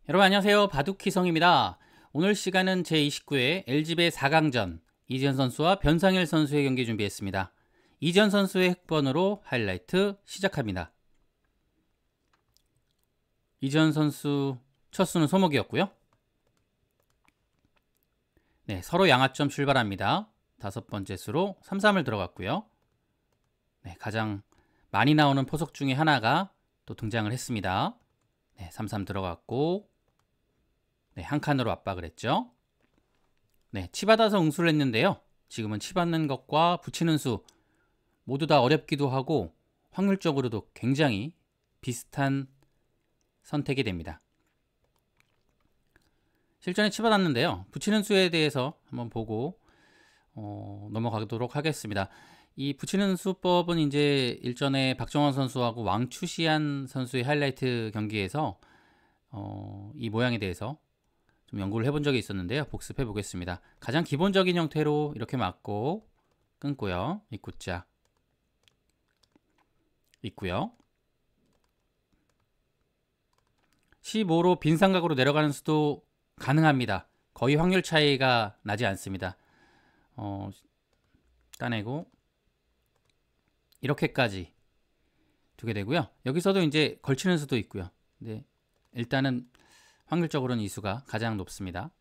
여러분 안녕하세요. 바둑희성입니다. 오늘 시간은 제29회 LG배 4강전 이지현 선수와 변상일 선수의 경기 준비했습니다. 이지현 선수의 흑번으로 하이라이트 시작합니다. 이지현 선수 첫 수는 소목이었고요. 네, 서로 양아점 출발합니다. 다섯 번째 수로 3-3을 들어갔고요. 네, 가장 많이 나오는 포석 중에 하나가 또 등장을 했습니다. 네, 3-3 들어갔고 네, 한 칸으로 압박을 했죠. 네, 치받아서 응수를 했는데요. 지금은 치받는 것과 붙이는 수 모두 다 어렵기도 하고 확률적으로도 굉장히 비슷한 선택이 됩니다. 실전에 치받았는데요. 붙이는 수에 대해서 한번 보고 넘어가도록 하겠습니다. 이 붙이는 수법은 이제 일전에 박정원 선수하고 왕추시안 선수의 하이라이트 경기에서 이 모양에 대해서 좀 연구를 해본 적이 있었는데요. 복습해 보겠습니다. 가장 기본적인 형태로 이렇게 맞고 끊고요. 입구자 있고요. 15로 빈삼각으로 내려가는 수도 가능합니다. 거의 확률 차이가 나지 않습니다. 따내고 이렇게까지 두게 되고요. 여기서도 이제 걸치는 수도 있고요. 근데 일단은 확률적으로는 이 수가 가장 높습니다.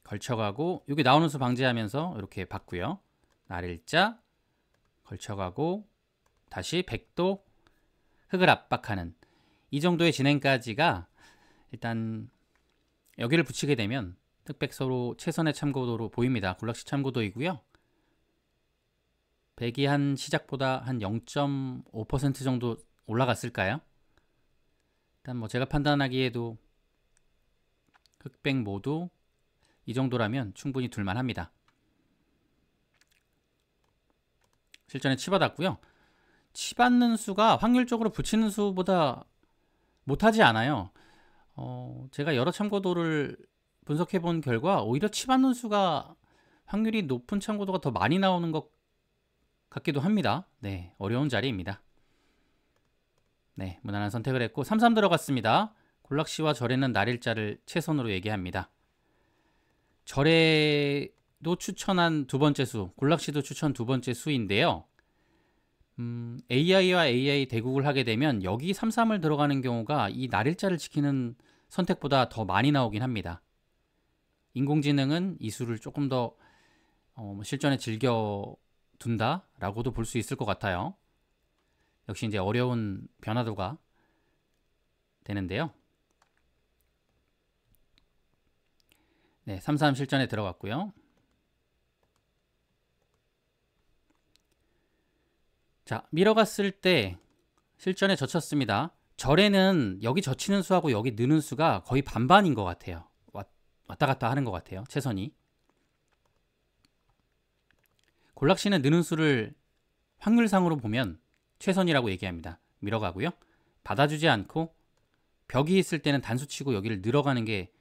걸쳐가고 여기 나오는 수 방지하면서 이렇게 봤고요. 날일자 걸쳐가고 다시 100도 흙을 압박하는 이 정도의 진행까지가 일단 여기를 붙이게 되면 흑백 서로 최선의 참고도로 보입니다. 굴락시 참고도이고요. 백이 한 시작보다 한 0.5% 정도 올라갔을까요? 일단 뭐 제가 판단하기에도 흑백 모두 이 정도라면 충분히 둘만 합니다. 실전에 치받았고요. 치받는 수가 확률적으로 붙이는 수보다 못하지 않아요. 제가 여러 참고도를 분석해 본 결과 오히려 치받는 수가 확률이 높은 참고도가 더 많이 나오는 것 같기도 합니다. 네, 어려운 자리입니다. 네, 무난한 선택을 했고 3-3 들어갔습니다. 굴락시와 절에는 날일자를 최선으로 얘기합니다. 절에도 추천한 두 번째 수, 굴락시도 추천 두 번째 수인데요. AI와 AI 대국을 하게 되면 여기 3-3을 들어가는 경우가 이 날일자를 지키는 선택보다 더 많이 나오긴 합니다. 인공지능은 이 수를 조금 더 실전에 즐겨 둔다라고도 볼 수 있을 것 같아요. 역시 이제 어려운 변화도가 되는데요. 네, 3-3 실전에 들어갔고요. 자, 밀어갔을 때 실전에 젖혔습니다. 절에는 여기 젖히는 수하고 여기 느는 수가 거의 반반인 것 같아요. 왔다 갔다 하는 것 같아요. 최선이. 골락시는 느는 수를 확률상으로 보면 최선이라고 얘기합니다. 밀어가고요. 받아주지 않고 벽이 있을 때는 단수치고 여기를 늘어가는 게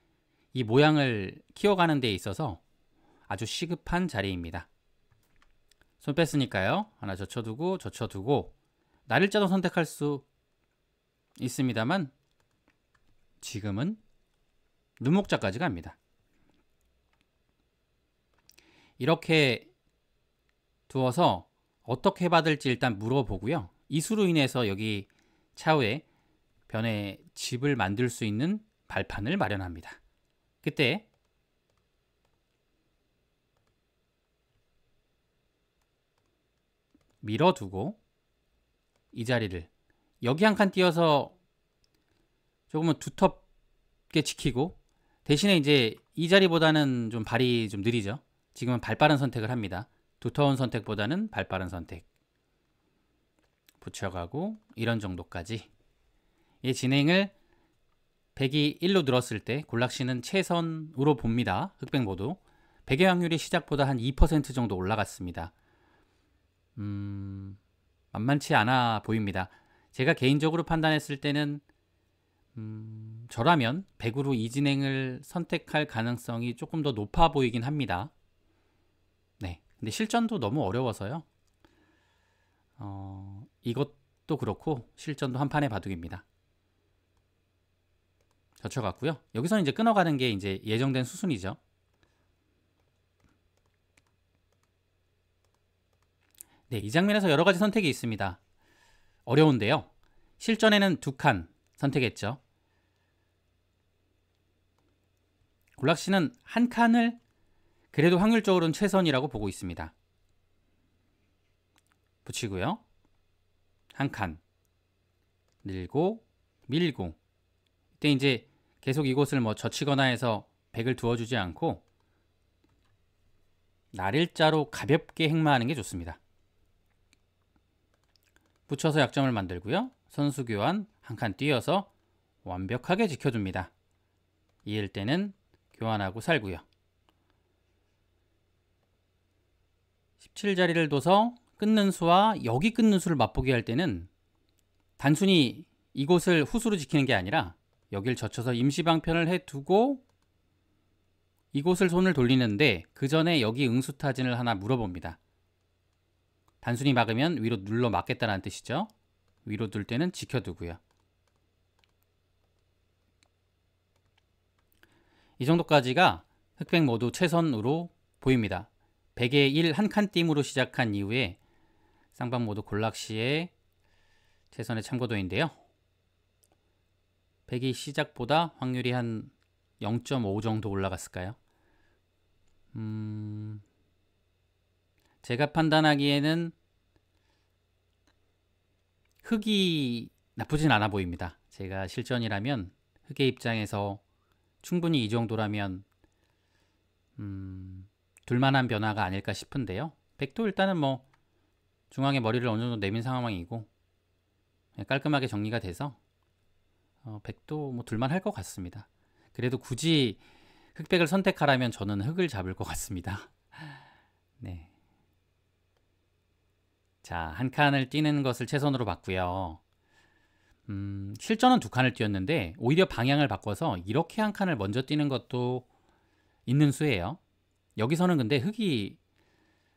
이 모양을 키워가는 데 있어서 아주 시급한 자리입니다. 손 뺐으니까요. 하나 젖혀두고 날일자도 선택할 수 있습니다만 지금은 눈목자까지 갑니다. 이렇게 두어서 어떻게 받을지 일단 물어보고요. 이 수로 인해서 여기 차후에 변에 집을 만들 수 있는 발판을 마련합니다. 그때 밀어두고 이 자리를 여기 한 칸 띄어서 조금은 두텁게 지키고 대신에 이제 이 자리보다는 좀 발이 좀 느리죠. 지금은 발빠른 선택을 합니다. 두터운 선택보다는 발빠른 선택 붙여가고 이런 정도까지 이 진행을 100이 1로 늘었을 때 굴락시는 최선으로 봅니다. 흑백 모두 100의 확률이 시작보다 한 2% 정도 올라갔습니다. 만만치 않아 보입니다. 제가 개인적으로 판단했을 때는 저라면 100으로 이 진행을 선택할 가능성이 조금 더 높아 보이긴 합니다. 네, 근데 실전도 너무 어려워서요. 이것도 그렇고 실전도 한 판의 바둑입니다. 젖혀갔고요. 여기서 이제 끊어가는 게 이제 예정된 수순이죠. 네, 이 장면에서 여러 가지 선택이 있습니다. 어려운데요. 실전에는 2칸 선택했죠. 골락씨는 한 칸을 그래도 확률적으로는 최선이라고 보고 있습니다. 붙이고요. 한 칸 늘고 밀고, 이때 이제 계속 이곳을 뭐 젖히거나 해서 백을 두어주지 않고 날일자로 가볍게 행마하는 게 좋습니다. 붙여서 약점을 만들고요. 선수 교환 한 칸 띄어서 완벽하게 지켜줍니다. 이을 때는 교환하고 살고요. 17자리를 둬서 끊는 수와 여기 끊는 수를 맛보게 할 때는 단순히 이곳을 후수로 지키는 게 아니라 여길 젖혀서 임시방편을 해두고 이곳을 손을 돌리는데 그 전에 여기 응수타진을 하나 물어봅니다. 단순히 막으면 위로 눌러 막겠다는 뜻이죠. 위로 둘 때는 지켜두고요. 이 정도까지가 흑백 모두 최선으로 보입니다. 100에 1 한 칸 띄움으로 시작한 이후에 쌍방 모두 골락시의 최선의 참고도인데요. 100이 시작보다 확률이 한 0.5 정도 올라갔을까요? 제가 판단하기에는 흑이 나쁘진 않아 보입니다. 제가 실전이라면 흑의 입장에서 충분히 이 정도라면 둘만한 변화가 아닐까 싶은데요. 백도 일단은 뭐 중앙에 머리를 어느 정도 내민 상황이고 깔끔하게 정리가 돼서 백도 뭐 둘만할 것 같습니다. 그래도 굳이 흑백을 선택하라면 저는 흑을 잡을 것 같습니다. 네. 자, 한 칸을 띄는 것을 최선으로 봤고요. 실전은 2칸을 띄었는데 오히려 방향을 바꿔서 이렇게 한 칸을 먼저 띄는 것도 있는 수예요. 여기서는 근데 흑이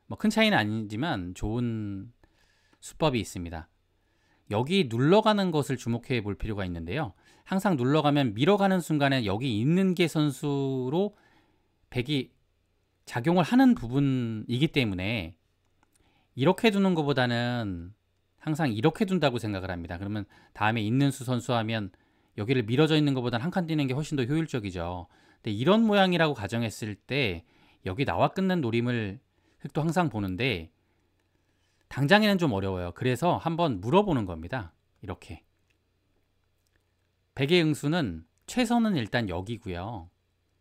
뭐 큰 차이는 아니지만 좋은 수법이 있습니다. 여기 눌러가는 것을 주목해 볼 필요가 있는데요. 항상 눌러가면 밀어가는 순간에 여기 있는 게 선수로 백이 작용을 하는 부분이기 때문에 이렇게 두는 것보다는 항상 이렇게 둔다고 생각을 합니다. 그러면 다음에 있는 수 선수 하면 여기를 밀어져 있는 것보다는 한 칸 띄는 게 훨씬 더 효율적이죠. 근데 이런 모양이라고 가정했을 때 여기 나와 끊는 노림을 흑도 항상 보는데 당장에는 좀 어려워요. 그래서 한번 물어보는 겁니다. 이렇게 백의 응수는 최선은 일단 여기고요.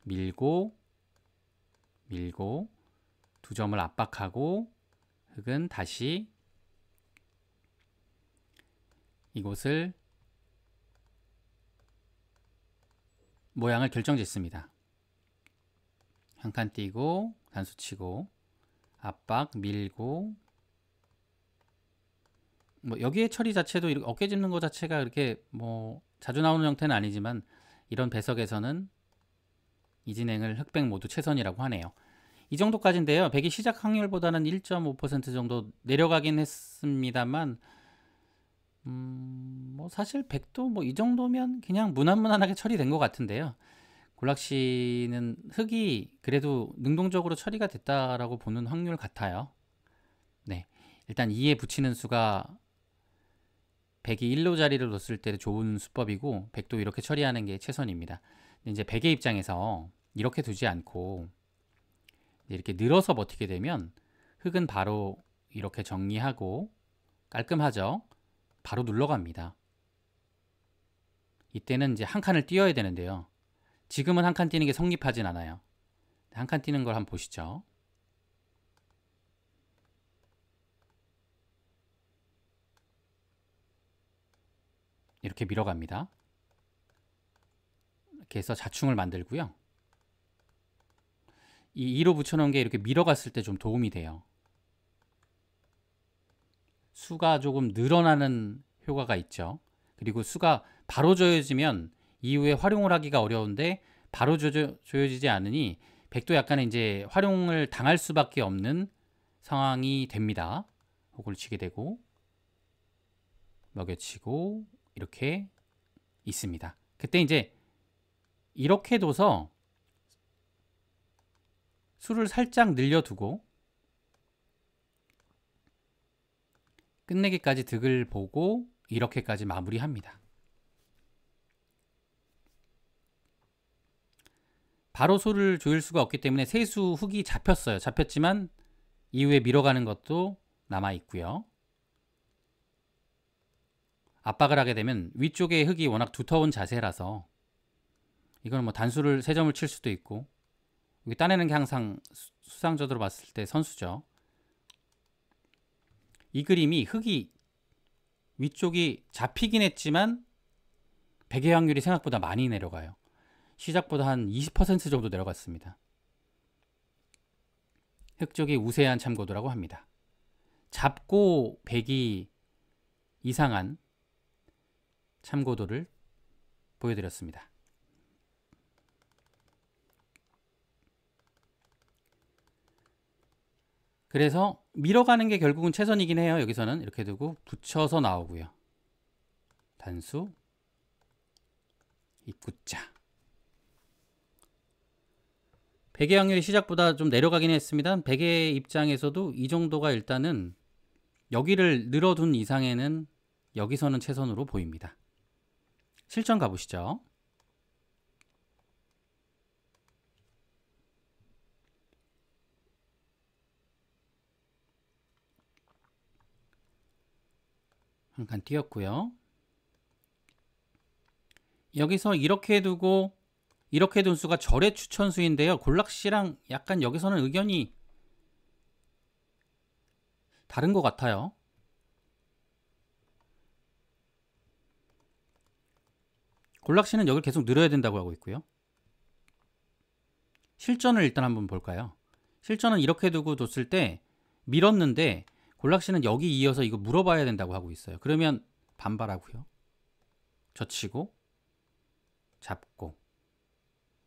밀고 밀고 두 점을 압박하고 흑은 다시 이곳을 모양을 결정짓습니다. 한 칸 띄고 단수 치고 압박 밀고 뭐 여기에 처리 자체도 이렇게 어깨 짚는 것 자체가 그렇게 뭐 자주 나오는 형태는 아니지만 이런 배석에서는 이 진행을 흑백 모두 최선이라고 하네요. 이 정도까지인데요. 백이 시작 확률보다는 1.5% 정도 내려가긴 했습니다만 뭐 사실 백도 뭐 이 정도면 그냥 무난무난하게 처리된 것 같은데요. 골락씨는 흑이 그래도 능동적으로 처리가 됐다라고 보는 확률 같아요. 네, 일단 2에 붙이는 수가 백이 1로 자리를 뒀을 때 좋은 수법이고 백도 이렇게 처리하는 게 최선입니다. 이제 백의 입장에서 이렇게 두지 않고 이렇게 늘어서 버티게 되면 흑은 바로 이렇게 정리하고 깔끔하죠. 바로 눌러갑니다. 이때는 이제 한 칸을 띄어야 되는데요. 지금은 한 칸 띄는 게 성립하진 않아요. 한 칸 띄는 걸 한번 보시죠. 이렇게 밀어갑니다. 이렇게 해서 자충을 만들고요. 이 2로 붙여놓은 게 이렇게 밀어갔을 때 좀 도움이 돼요. 수가 조금 늘어나는 효과가 있죠. 그리고 수가 바로 조여지면 이후에 활용을 하기가 어려운데 바로 조여지지 않으니 백도 약간의 이제 활용을 당할 수밖에 없는 상황이 됩니다. 혹을 치게 되고 먹여치고 이렇게 있습니다. 그때 이제 이렇게 둬서 수를 살짝 늘려두고 끝내기까지 득을 보고 이렇게까지 마무리합니다. 바로 수를 조일 수가 없기 때문에 세수 흙이 잡혔어요. 잡혔지만 이후에 밀어가는 것도 남아있고요. 압박을 하게 되면 위쪽의 흙이 워낙 두터운 자세라서 이거는 뭐 단수를 3점을 칠 수도 있고, 여기 따내는 게 항상 수상저도로 봤을 때 선수죠. 이 그림이 흙이 위쪽이 잡히긴 했지만 백의 확률이 생각보다 많이 내려가요. 시작보다 한 20% 정도 내려갔습니다. 흙 쪽이 우세한 참고도라고 합니다. 잡고 백이 이상한 참고도를 보여드렸습니다. 그래서 밀어가는 게 결국은 최선이긴 해요. 여기서는 이렇게 두고 붙여서 나오고요. 단수, 입구자. 백의 확률이 시작보다 좀 내려가긴 했습니다. 백의 입장에서도 이 정도가 일단은 여기를 늘어둔 이상에는 여기서는 최선으로 보입니다. 실전 가보시죠. 한 칸 띄었고요. 여기서 이렇게 두고 이렇게 둔 수가 절의 추천수인데요. 골락씨랑 약간 여기서는 의견이 다른 것 같아요. 골락씨는 여기를 계속 늘어야 된다고 하고 있고요. 실전을 일단 한번 볼까요? 실전은 이렇게 두고 뒀을 때 밀었는데 골락씨는 여기 이어서 이거 물어봐야 된다고 하고 있어요. 그러면 반발하고요. 젖히고 잡고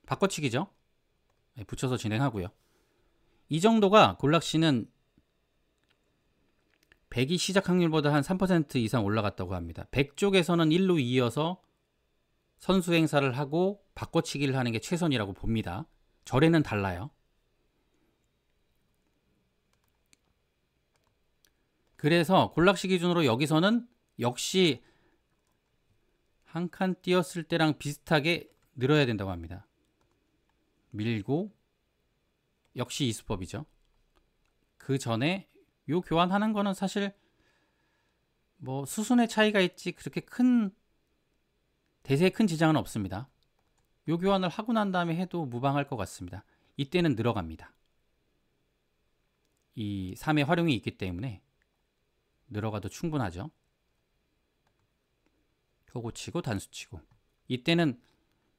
바꿔치기죠. 네, 붙여서 진행하고요. 이 정도가 골락씨는 백이 시작 확률보다 한 3% 이상 올라갔다고 합니다. 백 쪽에서는 1로 이어서 선수 행사를 하고 바꿔치기를 하는 게 최선이라고 봅니다. 절에는 달라요. 그래서 골락씨 기준으로 여기서는 역시 한 칸 띄었을 때랑 비슷하게 늘어야 된다고 합니다. 밀고 역시 이 수법이죠. 그 전에 요 교환하는 거는 사실 뭐 수순의 차이가 있지 그렇게 큰 대세에 큰 지장은 없습니다. 요 교환을 하고 난 다음에 해도 무방할 것 같습니다. 이때는 늘어갑니다. 이 3의 활용이 있기 때문에 늘어가도 충분하죠. 표고 치고 단수 치고 이때는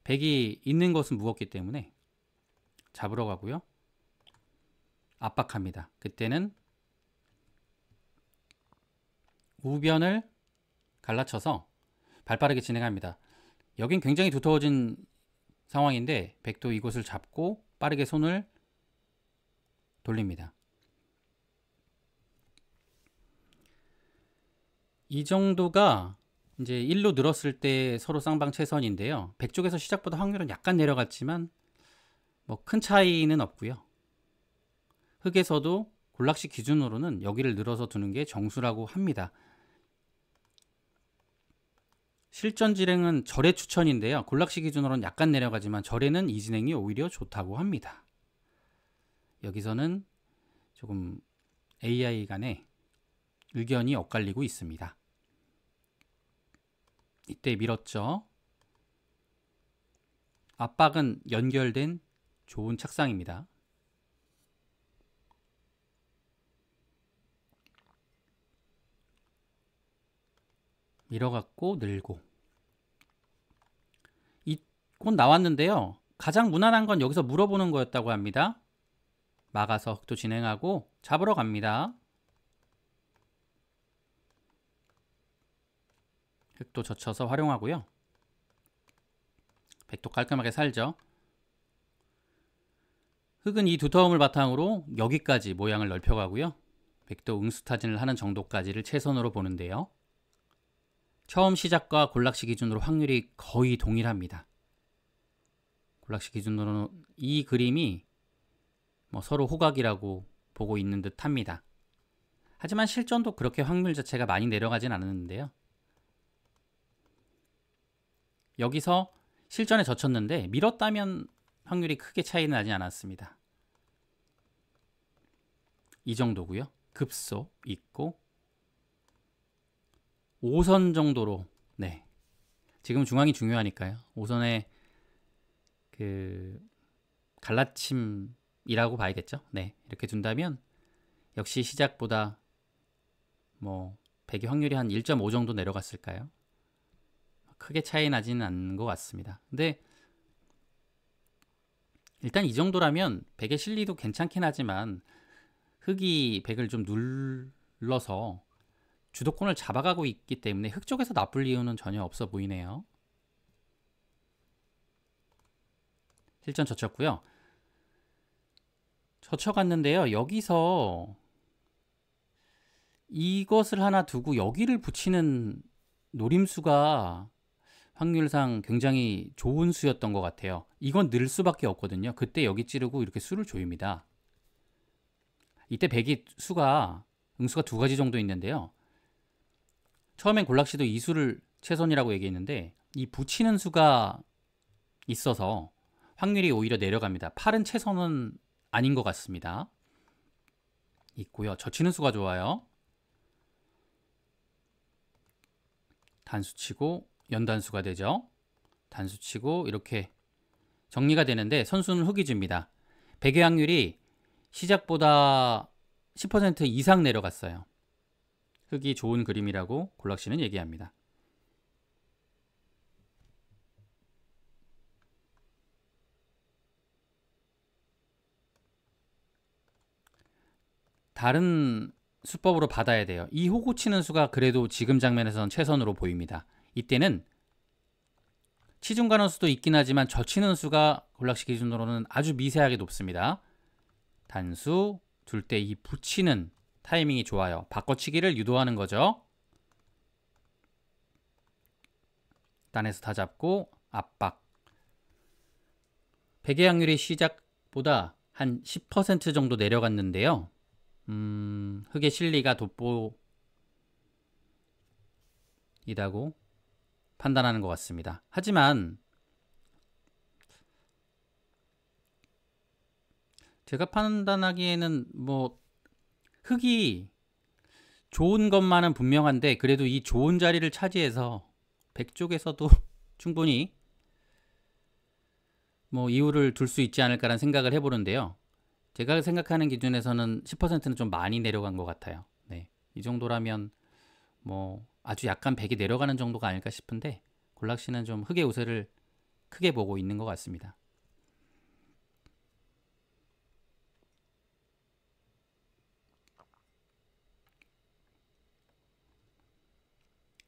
백이 있는 것은 무겁기 때문에 잡으러 가고요. 압박합니다. 그때는 우변을 갈라쳐서 발빠르게 진행합니다. 여긴 굉장히 두터워진 상황인데 백도 이곳을 잡고 빠르게 손을 돌립니다. 이 정도가 이제 1로 늘었을 때 서로 쌍방 최선인데요. 백 쪽에서 시작보다 확률은 약간 내려갔지만 뭐 큰 차이는 없고요. 흙에서도 골락씨 기준으로는 여기를 늘어서 두는 게 정수라고 합니다. 실전 진행은 절의 추천인데요. 골락씨 기준으로는 약간 내려가지만 절에는 이 진행이 오히려 좋다고 합니다. 여기서는 조금 AI 간에 의견이 엇갈리고 있습니다. 이때 밀었죠. 압박은 연결된 좋은 착상입니다. 밀어갖고 늘고 이곳 나왔는데요. 가장 무난한 건 여기서 물어보는 거였다고 합니다. 막아서 흑도 진행하고 잡으러 갑니다. 흑도 젖혀서 활용하고요. 백도 깔끔하게 살죠. 흑은 이 두터움을 바탕으로 여기까지 모양을 넓혀가고요. 백도 응수타진을 하는 정도까지를 최선으로 보는데요. 처음 시작과 골락시 기준으로 확률이 거의 동일합니다. 골락시 기준으로는 이 그림이 뭐 서로 호각이라고 보고 있는 듯 합니다. 하지만 실전도 그렇게 확률 자체가 많이 내려가진 않았는데요. 여기서 실전에 젖혔는데 밀었다면 확률이 크게 차이는 나지 않았습니다. 이 정도고요. 급소 있고 5선 정도로, 네, 지금 중앙이 중요하니까요. 5선에 그 갈라침이라고 봐야겠죠. 네, 이렇게 둔다면 역시 시작보다 뭐 배기 확률이 한 1.5 정도 내려갔을까요? 크게 차이 나지는 않는 것 같습니다. 근데 일단 이 정도라면 백의 실리도 괜찮긴 하지만 흑이 백을 좀 눌러서 주도권을 잡아가고 있기 때문에 흑 쪽에서 나쁠 이유는 전혀 없어 보이네요. 실전 젖혔고요. 젖혀갔는데요. 여기서 이것을 하나 두고 여기를 붙이는 노림수가 확률상 굉장히 좋은 수였던 것 같아요. 이건 늘 수밖에 없거든요. 그때 여기 찌르고 이렇게 수를 조입니다. 이때 백이 수가 응수가 두 가지 정도 있는데요. 처음엔 골락시도 이 수를 최선이라고 얘기했는데 이 붙이는 수가 있어서 확률이 오히려 내려갑니다. 8은 최선은 아닌 것 같습니다. 있고요. 젖히는 수가 좋아요. 단수치고 연단수가 되죠. 단수치고 이렇게 정리가 되는데 선수는 흑이 줍니다. 백의 확률이 시작보다 10% 이상 내려갔어요. 흑이 좋은 그림이라고 골락시는 얘기합니다. 다른 수법으로 받아야 돼요. 이 호구 치는 수가 그래도 지금 장면에서는 최선으로 보입니다. 이때는 치중 가는 수도 있긴 하지만 젖히는 수가 골락시 기준으로는 아주 미세하게 높습니다. 단수 둘 때 이 붙이는 타이밍이 좋아요. 바꿔치기를 유도하는 거죠. 단에서 다 잡고 압박. 백의 확률이 시작보다 한 10% 정도 내려갔는데요. 흑의 실리가 돋보이다고 판단하는 것 같습니다. 하지만 제가 판단하기에는 뭐 흑이 좋은 것만은 분명한데 그래도 이 좋은 자리를 차지해서 백 쪽에서도 충분히 뭐 이유를 둘 수 있지 않을까라는 생각을 해보는데요. 제가 생각하는 기준에서는 10%는 좀 많이 내려간 것 같아요. 네, 이 정도라면 뭐 아주 약간 백이 내려가는 정도가 아닐까 싶은데 골락시는 좀 흑의 우세를 크게 보고 있는 것 같습니다.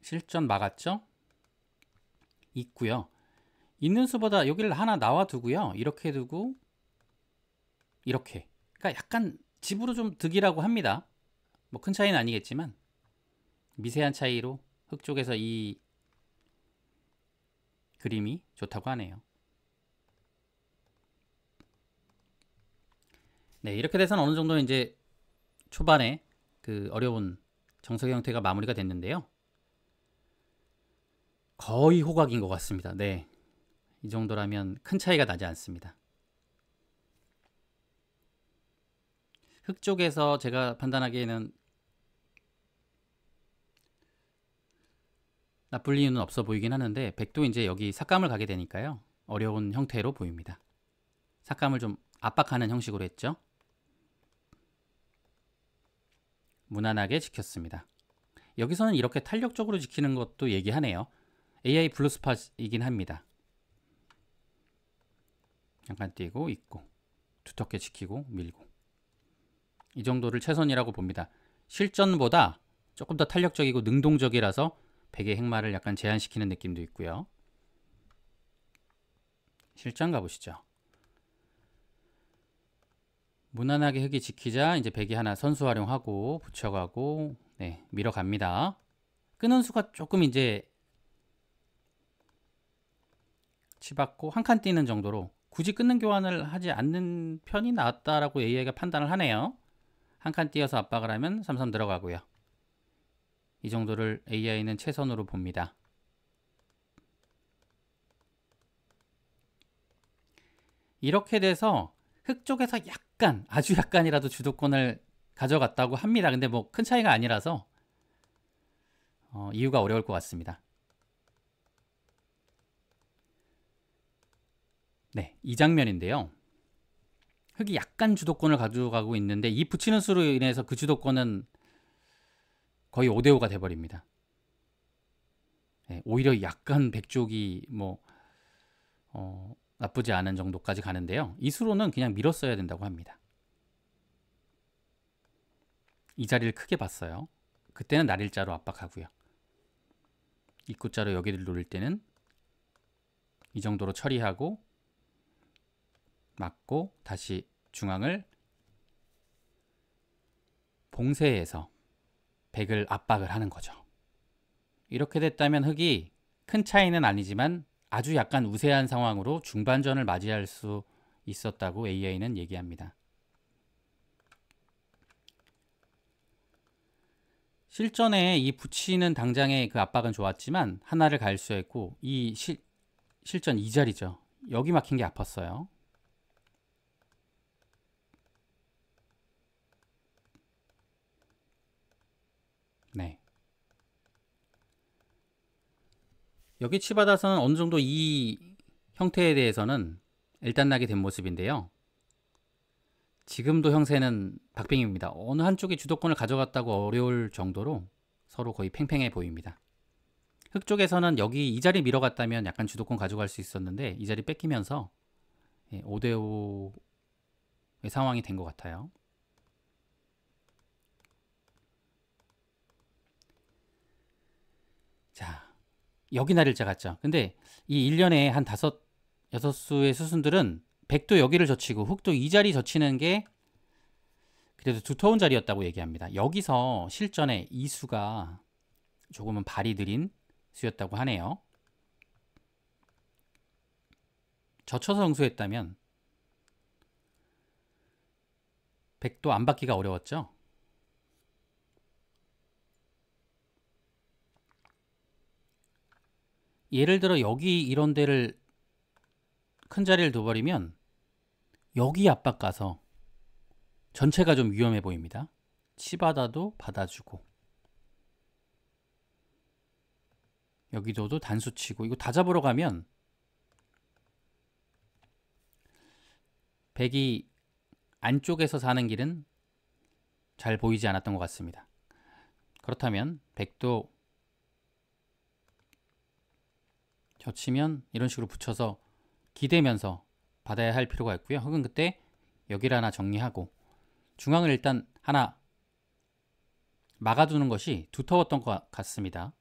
실전 막았죠? 있고요. 있는 수보다 여기를 하나 나와 두고요. 이렇게 두고 이렇게. 그러니까 약간 집으로 좀 득이라고 합니다. 뭐 큰 차이는 아니겠지만 미세한 차이로 흑 쪽에서 이 그림이 좋다고 하네요. 네, 이렇게 돼서는 어느 정도 이제 초반에 그 어려운 정석 형태가 마무리가 됐는데요. 거의 호각인 것 같습니다. 네, 이 정도라면 큰 차이가 나지 않습니다. 흑 쪽에서 제가 판단하기에는 나쁠 이유는 없어 보이긴 하는데 백도 이제 여기 삭감을 가게 되니까요. 어려운 형태로 보입니다. 삭감을 좀 압박하는 형식으로 했죠. 무난하게 지켰습니다. 여기서는 이렇게 탄력적으로 지키는 것도 얘기하네요. AI 블루스팟이긴 합니다. 잠깐 띄고 있고 두텁게 지키고 밀고 이 정도를 최선이라고 봅니다. 실전보다 조금 더 탄력적이고 능동적이라서 백의 행마를 약간 제한시키는 느낌도 있고요. 실전 가보시죠. 무난하게 흑이 지키자 이제 백이 하나 선수 활용하고 붙여가고 네, 밀어갑니다. 끄는 수가 조금 이제 치받고 한 칸 뛰는 정도로 굳이 끊는 교환을 하지 않는 편이 나았다라고 AI가 판단을 하네요. 한 칸 띄어서 압박을 하면 3-3 들어가고요. 이 정도를 AI는 최선으로 봅니다. 이렇게 돼서 흑 쪽에서 약간, 아주 약간이라도 주도권을 가져갔다고 합니다. 근데 뭐 큰 차이가 아니라서 이유가 어려울 것 같습니다. 네, 이 장면인데요. 흑이 약간 주도권을 가져가고 있는데 이 붙이는 수로 인해서 그 주도권은 거의 5대5가 돼버립니다. 네, 오히려 약간 백쪽이 뭐 나쁘지 않은 정도까지 가는데요. 이 수로는 그냥 밀었어야 된다고 합니다. 이 자리를 크게 봤어요. 그때는 날일자로 압박하고요. 입구자로 여기를 노릴 때는 이 정도로 처리하고 맞고 다시 중앙을 봉쇄해서 백을 압박을 하는 거죠. 이렇게 됐다면 흑이 큰 차이는 아니지만 아주 약간 우세한 상황으로 중반전을 맞이할 수 있었다고 AI는 얘기합니다. 실전에 이 붙이는 당장의 그 압박은 좋았지만 하나를 갈수했고 이 실전 이 자리죠. 여기 막힌 게 아팠어요. 네. 여기 치받아서는 어느 정도 이 형태에 대해서는 일단나게 된 모습인데요. 지금도 형세는 박빙입니다. 어느 한쪽이 주도권을 가져갔다고 어려울 정도로 서로 거의 팽팽해 보입니다. 흑 쪽에서는 여기 이 자리 밀어갔다면 약간 주도권 가져갈 수 있었는데 이 자리 뺏기면서 5대5의 상황이 된 것 같아요. 자, 여기 날일자 같죠. 근데 이 1년에 한 5-6수의 수순들은 백도 여기를 젖히고 흑도 이 자리 젖히는 게 그래도 두터운 자리였다고 얘기합니다. 여기서 실전에 이 수가 조금은 발이 느린 수였다고 하네요. 젖혀서 응수했다면 백도 안 받기가 어려웠죠. 예를 들어 여기 이런 데를 큰 자리를 둬버리면 여기 압박 가서 전체가 좀 위험해 보입니다. 치받아도 받아주고 여기도 단수 치고 이거 다 잡으러 가면 백이 안쪽에서 사는 길은 잘 보이지 않았던 것 같습니다. 그렇다면 백도 젖히면 이런 식으로 붙여서 기대면서 받아야 할 필요가 있고요. 흑은 그때 여기를 하나 정리하고 중앙을 일단 하나 막아두는 것이 두터웠던 것 같습니다.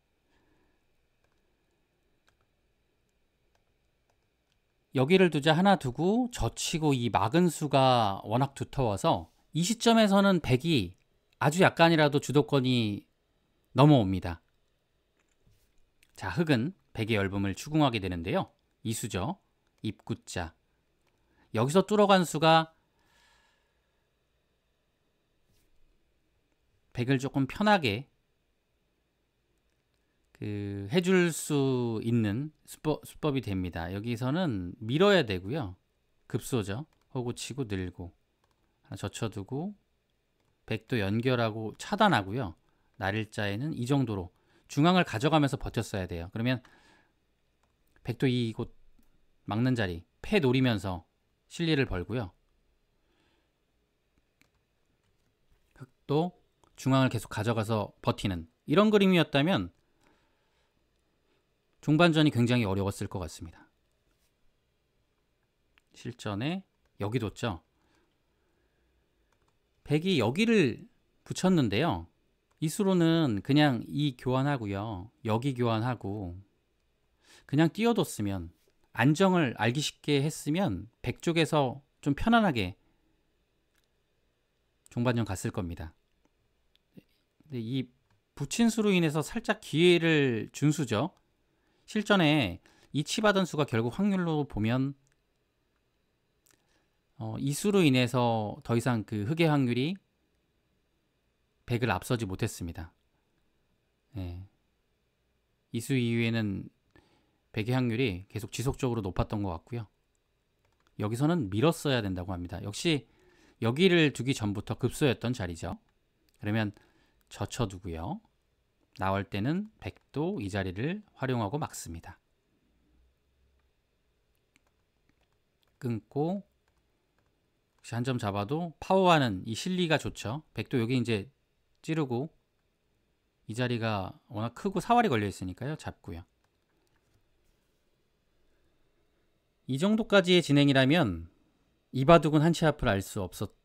여기를 두자 하나 두고 젖히고 이 막은 수가 워낙 두터워서 이 시점에서는 백이 아주 약간이라도 주도권이 넘어옵니다. 자, 흑은 백의 열범을 추궁하게 되는데요. 이 수죠. 입구자. 여기서 뚫어간 수가 백을 조금 편하게 해줄 수 있는 수법이 됩니다. 여기서는 밀어야 되고요. 급소죠. 호구 치고 늘고 하나 젖혀두고 백도 연결하고 차단하고요. 날일자에는 이 정도로 중앙을 가져가면서 버텼어야 돼요. 그러면 백도 이곳 막는 자리 패 노리면서 실리를 벌고요. 흑도 중앙을 계속 가져가서 버티는 이런 그림이었다면 중반전이 굉장히 어려웠을 것 같습니다. 실전에 여기 뒀죠. 백이 여기를 붙였는데요. 이 수로는 그냥 이 교환하고요. 여기 교환하고 그냥 띄워뒀으면 안정을 알기 쉽게 했으면 백 쪽에서 좀 편안하게 중반전 갔을 겁니다. 근데 이 붙인 수로 인해서 살짝 기회를 준 수죠. 실전에 이 치받은 수가 결국 확률로 보면 이수로 인해서 더 이상 그 흑의 확률이 100을 앞서지 못했습니다. 네. 이수 이후에는 100의 확률이 계속 지속적으로 높았던 것 같고요. 여기서는 밀었어야 된다고 합니다. 역시 여기를 두기 전부터 급소였던 자리죠. 그러면 젖혀두고요. 나올 때는 100도 이 자리를 활용하고 막습니다. 끊고 혹시 한 점 잡아도 파워하는 이 실리가 좋죠. 100도 여기 이제 찌르고 이 자리가 워낙 크고 사활이 걸려 있으니까요. 잡고요. 이 정도까지의 진행이라면 이 바둑은 한 치 앞을 알 수 없었던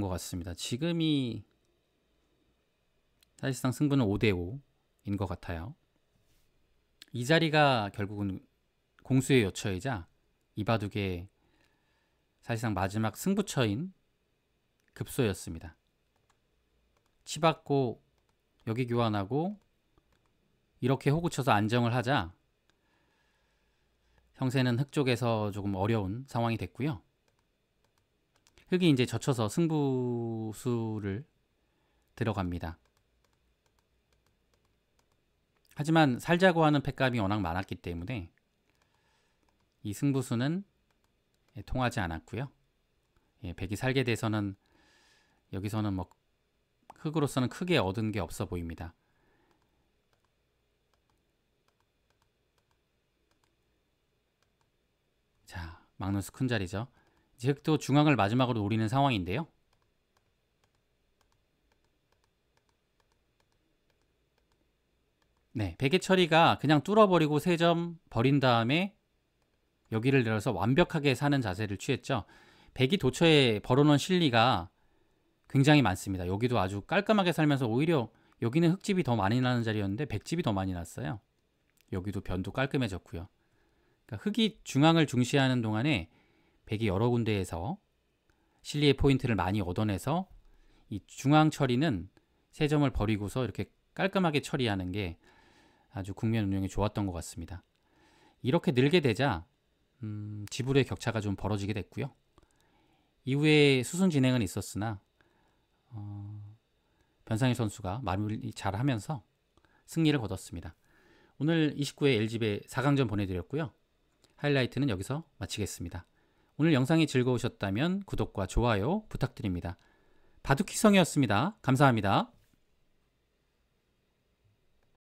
것 같습니다. 지금이 사실상 승부는 5대5인 것 같아요. 이 자리가 결국은 공수의 요처이자 이 바둑의 사실상 마지막 승부처인 급소였습니다. 치받고 여기 교환하고 이렇게 호구 쳐서 안정을 하자 형세는 흑 쪽에서 조금 어려운 상황이 됐고요. 흑이 이제 젖혀서 승부수를 들어갑니다. 하지만 살자고 하는 패감이 워낙 많았기 때문에 이 승부수는 통하지 않았고요. 백이 살게 돼서는 여기서는 뭐 흑으로서는 크게 얻은 게 없어 보입니다. 자, 마그누스 큰 자리죠. 이제 흑도 중앙을 마지막으로 노리는 상황인데요. 네, 백의 처리가 그냥 뚫어버리고 3점 버린 다음에 여기를 내려서 완벽하게 사는 자세를 취했죠. 백이 도처에 벌어놓은 실리가 굉장히 많습니다. 여기도 아주 깔끔하게 살면서 오히려 여기는 흑집이 더 많이 나는 자리였는데 백집이 더 많이 났어요. 여기도 변도 깔끔해졌고요. 그러니까 흑이 중앙을 중시하는 동안에 백이 여러 군데에서 실리의 포인트를 많이 얻어내서 이 중앙 처리는 3점을 버리고서 이렇게 깔끔하게 처리하는 게 아주 국면 운영이 좋았던 것 같습니다. 이렇게 늘게 되자 지불의 격차가 좀 벌어지게 됐고요. 이후에 수순 진행은 있었으나 변상일 선수가 마무리 잘하면서 승리를 거뒀습니다. 오늘 29회 LG배 4강전 보내드렸고요. 하이라이트는 여기서 마치겠습니다. 오늘 영상이 즐거우셨다면 구독과 좋아요 부탁드립니다. 바둑희성이었습니다. 감사합니다.